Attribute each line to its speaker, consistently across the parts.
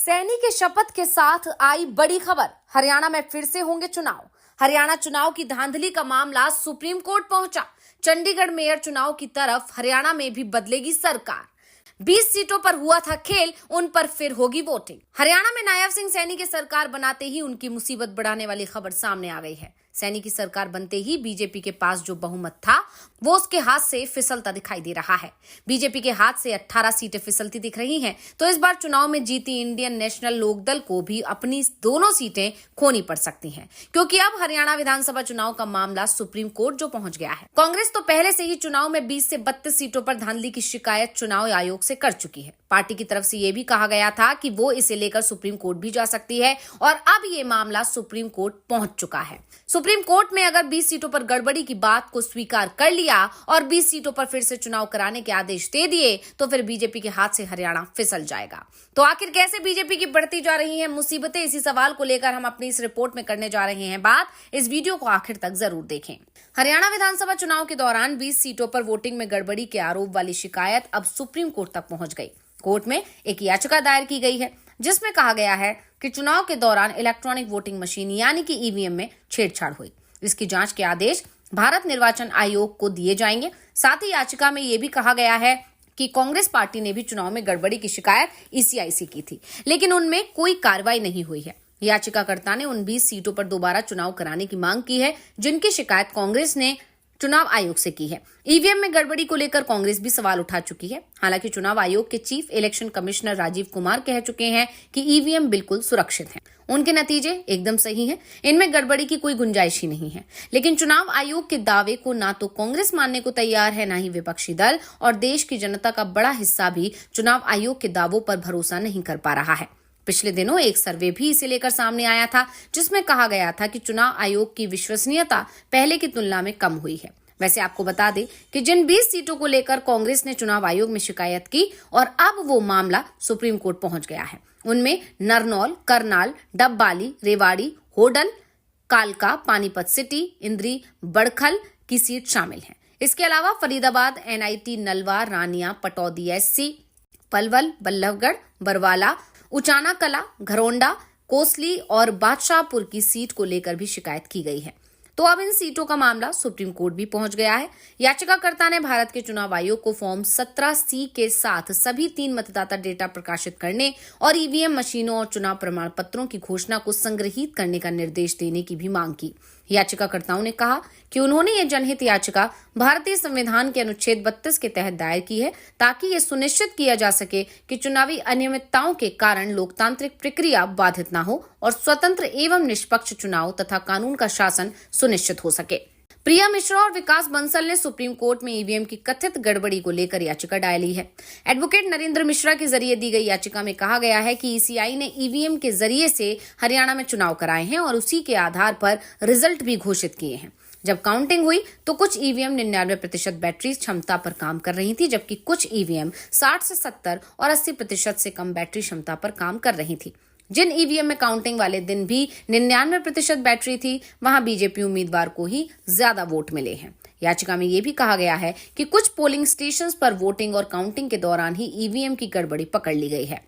Speaker 1: सैनी के शपथ के साथ आई बड़ी खबर। हरियाणा में फिर से होंगे चुनाव। हरियाणा चुनाव की धांधली का मामला सुप्रीम कोर्ट पहुंचा। चंडीगढ़ मेयर चुनाव की तरफ हरियाणा में भी बदलेगी सरकार। 20 सीटों पर हुआ था खेल, उन पर फिर होगी वोटिंग। हरियाणा में नायब सिंह सैनी की सरकार बनाते ही उनकी मुसीबत बढ़ाने वाली खबर सामने आ गई है। सैनी की सरकार बनते ही बीजेपी के पास जो बहुमत था वो उसके हाथ से फिसलता दिखाई दे रहा है। बीजेपी के हाथ से 18 सीटें फिसलती दिख रही हैं, तो इस बार चुनाव में जीती इंडियन नेशनल लोकदल को भी अपनी दोनों सीटें खोनी पड़ सकती हैं, क्योंकि अब हरियाणा विधानसभा चुनाव का मामला सुप्रीम कोर्ट जो पहुंच गया है। कांग्रेस तो पहले से ही चुनाव में 20 से 32 सीटों पर धांधली की शिकायत चुनाव आयोग से कर चुकी है। पार्टी की तरफ से यह भी कहा गया था कि वो इसे लेकर सुप्रीम कोर्ट भी जा सकती है, और अब ये मामला सुप्रीम कोर्ट पहुंच चुका है। सुप्रीम कोर्ट में अगर 20 सीटों पर गड़बड़ी की बात को स्वीकार कर लिया और 20 सीटों पर फिर से चुनाव कराने के आदेश दे दिए तो फिर बीजेपी के हाथ से हरियाणा फिसल जाएगा। तो आखिर कैसे बीजेपी की बढ़ती जा रही हैं मुसीबतें, इसी सवाल को लेकर हम अपनी इस रिपोर्ट में करने जा रहे हैं बात। इस वीडियो को आखिर तक जरूर देखें। हरियाणा विधानसभा चुनाव के दौरान 20 सीटों पर वोटिंग में गड़बड़ी के आरोप वाली शिकायत अब सुप्रीम कोर्ट तक पहुंच गई। कोर्ट में एक याचिका दायर की गई है जिसमें कहा गया है कि चुनाव के दौरान इलेक्ट्रॉनिक वोटिंग मशीन यानी कि ईवीएम में छेड़छाड़ हुई। इसकी जांच के आदेश भारत निर्वाचन आयोग को दिए जाएंगे। साथ ही याचिका में यह भी कहा गया है कि कांग्रेस पार्टी ने भी चुनाव में गड़बड़ी की शिकायत ईसीआई से की थी, लेकिन उनमें कोई कार्रवाई नहीं हुई है। याचिकाकर्ता ने उन 20 सीटों पर दोबारा चुनाव कराने की मांग की है जिनकी शिकायत कांग्रेस ने चुनाव आयोग से की है। ईवीएम में गड़बड़ी को लेकर कांग्रेस भी सवाल उठा चुकी है। हालांकि चुनाव आयोग के chief election commissioner Rajiv Kumar कह चुके हैं कि ईवीएम बिल्कुल सुरक्षित हैं। उनके नतीजे एकदम सही हैं, इनमें गड़बड़ी की कोई गुंजाइश ही नहीं है। लेकिन चुनाव आयोग के दावे को ना तो कांग्रेस मानने को तैयार है, ना ही विपक्षी दल, और देश की जनता का बड़ा हिस्सा भी चुनाव आयोग के दावों पर भरोसा नहीं कर पा रहा है। पिछले दिनों एक सर्वे भी इसे लेकर सामने आया था जिसमें कहा गया था कि चुनाव आयोग की विश्वसनीयता पहले की तुलना में कम हुई है। वैसे आपको बता दें कि जिन 20 सीटों को लेकर कांग्रेस ने चुनाव आयोग में शिकायत की और अब वो मामला सुप्रीम कोर्ट पहुंच गया है, उनमें नरनौल, करनाल, डबवाली, रेवाड़ी, होडल, कालका, पानीपत सिटी, इंद्री, बड़खल की सीट शामिल है। इसके अलावा फरीदाबाद, एनआईटी, नलवा, रानिया, पटौदी एससी, पलवल, बल्लभगढ़, बरवाला, उचाना कला, घरोंडा, कोसली और बादशाहपुर की सीट को लेकर भी शिकायत की गई है। तो अब इन सीटों का मामला सुप्रीम कोर्ट भी पहुंच गया है। याचिकाकर्ता ने भारत के चुनाव आयोग को फॉर्म 17C के साथ सभी 3 मतदाता डेटा प्रकाशित करने और ईवीएम मशीनों और चुनाव प्रमाण पत्रों की घोषणा को संग्रहित करने का निर्देश देने की भी मांग की। याचिकाकर्ताओं ने कहा कि उन्होंने ये जनहित याचिका भारतीय संविधान के अनुच्छेद 32 के तहत दायर की है ताकि ये सुनिश्चित किया जा सके कि चुनावी अनियमितताओं के कारण लोकतांत्रिक प्रक्रिया बाधित न हो और स्वतंत्र एवं निष्पक्ष चुनाव तथा कानून का शासन सुनिश्चित हो सके। प्रिया मिश्रा और विकास बंसल ने सुप्रीम कोर्ट में ईवीएम की कथित गड़बड़ी को लेकर याचिका डाली है। एडवोकेट नरेंद्र मिश्रा के जरिए दी गई याचिका में कहा गया है कि ईसीआई ने ईवीएम के जरिए से हरियाणा में चुनाव कराए हैं और उसी के आधार पर रिजल्ट भी घोषित किए हैं। जब काउंटिंग हुई तो कुछ ईवीएम 99% बैटरी क्षमता पर काम कर रही थी, जबकि कुछ ईवीएम 60 से 70 और 80% से कम बैटरी क्षमता पर काम कर रही थी। जिन ईवीएम में काउंटिंग वाले दिन भी 99% बैटरी थी, वहां बीजेपी उम्मीदवार को ही ज्यादा वोट मिले हैं। याचिका में यह भी कहा गया है कि कुछ पोलिंग स्टेशंस पर वोटिंग और काउंटिंग के दौरान ही ईवीएम की गड़बड़ी पकड़ ली गई है।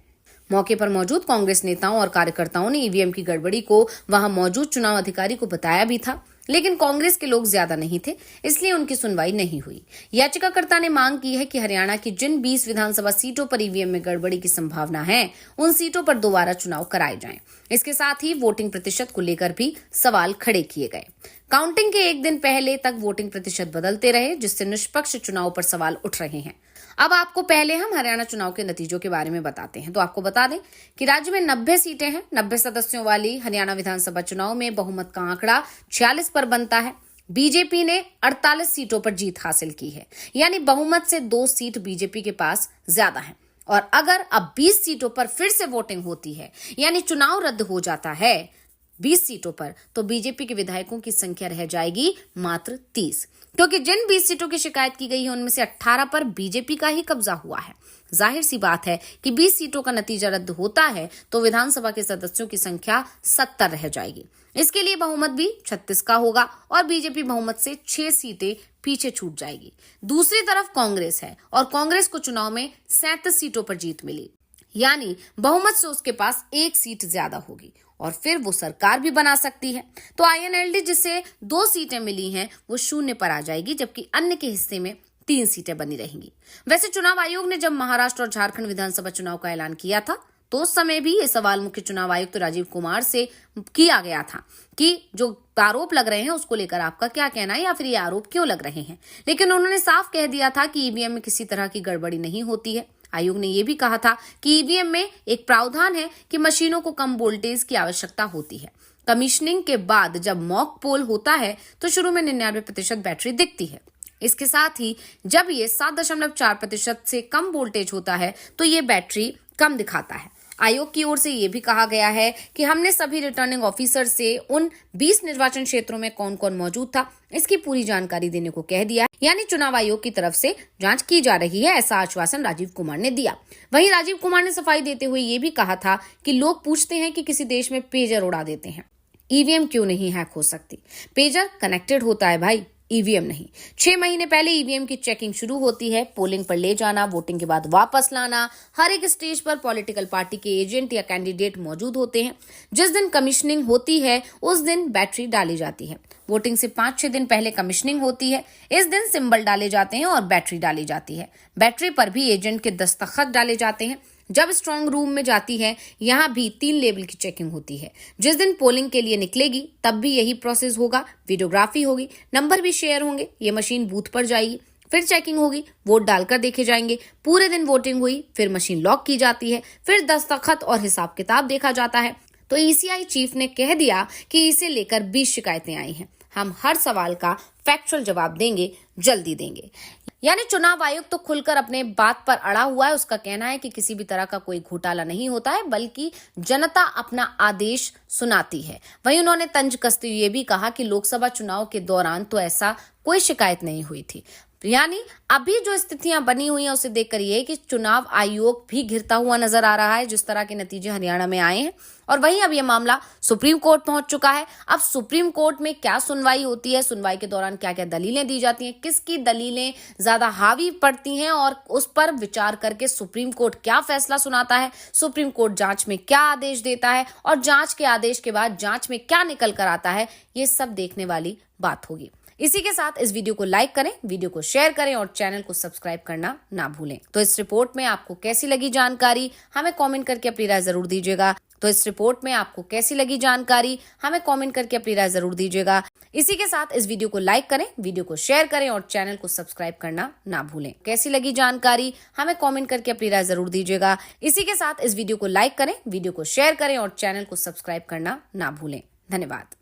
Speaker 1: मौके पर मौजूद कांग्रेस नेताओं और कार्यकर्ताओं ने ईवीएम की गड़बड़ी को वहां मौजूद चुनाव अधिकारी को बताया भी था, लेकिन कांग्रेस के लोग ज्यादा नहीं थे, इसलिए उनकी सुनवाई नहीं हुई। याचिकाकर्ता ने मांग की है कि हरियाणा की जिन 20 विधानसभा सीटों पर ईवीएम में गड़बड़ी की संभावना है, उन सीटों पर दोबारा चुनाव कराए जाएं। इसके साथ ही वोटिंग प्रतिशत को लेकर भी सवाल खड़े किए गए। काउंटिंग के एक दिन पहले तक वोटिंग प्रतिशत बदलते रहे, जिससे निष्पक्ष चुनाव पर सवाल उठ रहे हैं। अब आपको पहले हम हरियाणा चुनाव के नतीजों के बारे में बताते हैं। तो आपको बता दें कि राज्य में 90 सीटें हैं। 90 सदस्यों वाली हरियाणा विधानसभा चुनाव में बहुमत का आंकड़ा 46 पर बनता है। बीजेपी ने 48 सीटों पर जीत हासिल की है, यानी बहुमत से 2 सीट बीजेपी के पास ज्यादा है। और अगर अब 20 सीटों पर फिर से वोटिंग होती है, यानी चुनाव रद्द हो जाता है 20 सीटों पर, तो बीजेपी के विधायकों की संख्या रह जाएगी मात्र 30, क्योंकि जिन 20 सीटों की शिकायत की गई है उनमें से 18 पर बीजेपी का ही कब्जा हुआ है। जाहिर सी बात है कि 20 सीटों का नतीजा रद्द होता है तो विधानसभा के सदस्यों की संख्या 70 रह जाएगी। इसके लिए बहुमत भी 36 का होगा और बीजेपी बहुमत से 6 सीटें पीछे छूट जाएगी। दूसरी तरफ कांग्रेस है और कांग्रेस को चुनाव में 37 सीटों पर जीत मिली। यानी बहुमत से उसके पास एक सीट ज्यादा होगी और फिर वो सरकार भी बना सकती है। तो INLD जिसे 2 सीटें मिली हैं वो शून्य पर आ जाएगी, जबकि अन्य के हिस्से में 3 सीटें बनी रहेंगी। वैसे चुनाव आयोग ने जब महाराष्ट्र और झारखंड विधानसभा चुनाव का ऐलान किया था तो उस समय भी ये सवाल मुख्य चुनाव आयुक्त राजीव कुमार से किया गया था कि जो आरोप लग रहे हैं उसको लेकर आपका क्या कहना है या फिर ये आरोप क्यों लग रहे हैं। लेकिन उन्होंने साफ कह दिया था कि ईवीएम में किसी तरह की गड़बड़ी नहीं होती है। आयोग ने यह भी कहा था कि ईवीएम में एक प्रावधान है कि मशीनों को कम वोल्टेज की आवश्यकता होती है। कमीशनिंग के बाद जब मॉक पोल होता है तो शुरू में 99% बैटरी दिखती है। इसके साथ ही जब ये 7.4% से कम वोल्टेज होता है तो ये बैटरी कम दिखाता है। आयोग की ओर से यह भी कहा गया है कि हमने सभी रिटर्निंग ऑफिसर से उन 20 निर्वाचन क्षेत्रों में कौन कौन मौजूद था इसकी पूरी जानकारी देने को कह दिया, यानी चुनाव आयोग की तरफ से जांच की जा रही है, ऐसा आश्वासन राजीव कुमार ने दिया। वहीं राजीव कुमार ने सफाई देते हुए ये भी कहा था कि लोग पूछते हैं कि किसी देश में पेजर उड़ा देते हैं, ईवीएम क्यों नहीं हैक हो सकती? पेजर कनेक्टेड होता है भाई, ईवीएम नहीं। 6 महीने पहले ईवीएम की चेकिंग शुरू होती है, पोलिंग पर ले जाना, वोटिंग के बाद वापस लाना। हर एक स्टेज पर पॉलिटिकल पार्टी के एजेंट या कैंडिडेट मौजूद होते हैं। जिस दिन कमीशनिंग होती है उस दिन बैटरी डाली जाती है। वोटिंग से 5-6 दिन पहले कमीशनिंग होती है। इस दिन सिंबल डाले जाते हैं और बैटरी डाली जाती है। बैटरी पर भी एजेंट के दस्तखत डाले जाते हैं। जब स्ट्रांग रूम में जाती है यहाँ भी 3 लेवल की चेकिंग होती है। जिस दिन पोलिंग के लिए निकलेगी तब भी यही प्रोसेस होगा, वीडियोग्राफी होगी, नंबर भी शेयर होंगे, ये मशीन बूथ पर जाएगी, फिर चेकिंग होगी, वोट डालकर देखे जाएंगे। पूरे दिन वोटिंग हुई, फिर मशीन लॉक की जाती है, फिर दस्तखत और हिसाब किताब देखा जाता है। तो ECI चीफ ने कह दिया कि इसे लेकर 20 शिकायतें आई हैं, हम हर सवाल का फैक्चुअल जवाब देंगे, जल्दी देंगे। यानी चुनाव आयोग तो खुलकर अपने बात पर अड़ा हुआ है। उसका कहना है कि किसी भी तरह का कोई घोटाला नहीं होता है, बल्कि जनता अपना आदेश सुनाती है। वहीं उन्होंने तंज कसते हुए भी कहा कि लोकसभा चुनाव के दौरान तो ऐसा कोई शिकायत नहीं हुई थी। यानी अभी जो स्थितियां बनी हुई हैं उसे देखकर ये कि चुनाव आयोग भी घिरता हुआ नजर आ रहा है, जिस तरह के नतीजे हरियाणा में आए हैं। और वहीं अब यह मामला सुप्रीम कोर्ट पहुंच चुका है। अब सुप्रीम कोर्ट में क्या सुनवाई होती है, सुनवाई के दौरान क्या क्या दलीलें दी जाती हैं, किसकी दलीलें ज्यादा हावी पड़ती हैं और उस पर विचार करके सुप्रीम कोर्ट क्या फैसला सुनाता है, सुप्रीम कोर्ट जांच में क्या आदेश देता है और जांच के आदेश के बाद जांच में क्या निकल कर आता है, ये सब देखने वाली बात होगी। इसी के साथ इस वीडियो को लाइक करें, वीडियो को शेयर करें और चैनल को सब्सक्राइब करना ना भूलें। तो इस रिपोर्ट में आपको कैसी लगी जानकारी, हमें कमेंट करके अपनी राय जरूर दीजिएगा। इसी के साथ इस वीडियो को लाइक करें, वीडियो को शेयर करें और चैनल को सब्सक्राइब करना ना भूलें। कैसी लगी जानकारी, हमें कमेंट करके अपनी राय जरूर दीजिएगा। इसी के साथ इस वीडियो को लाइक करें, वीडियो को शेयर करें और चैनल को सब्सक्राइब करना ना भूलें। धन्यवाद।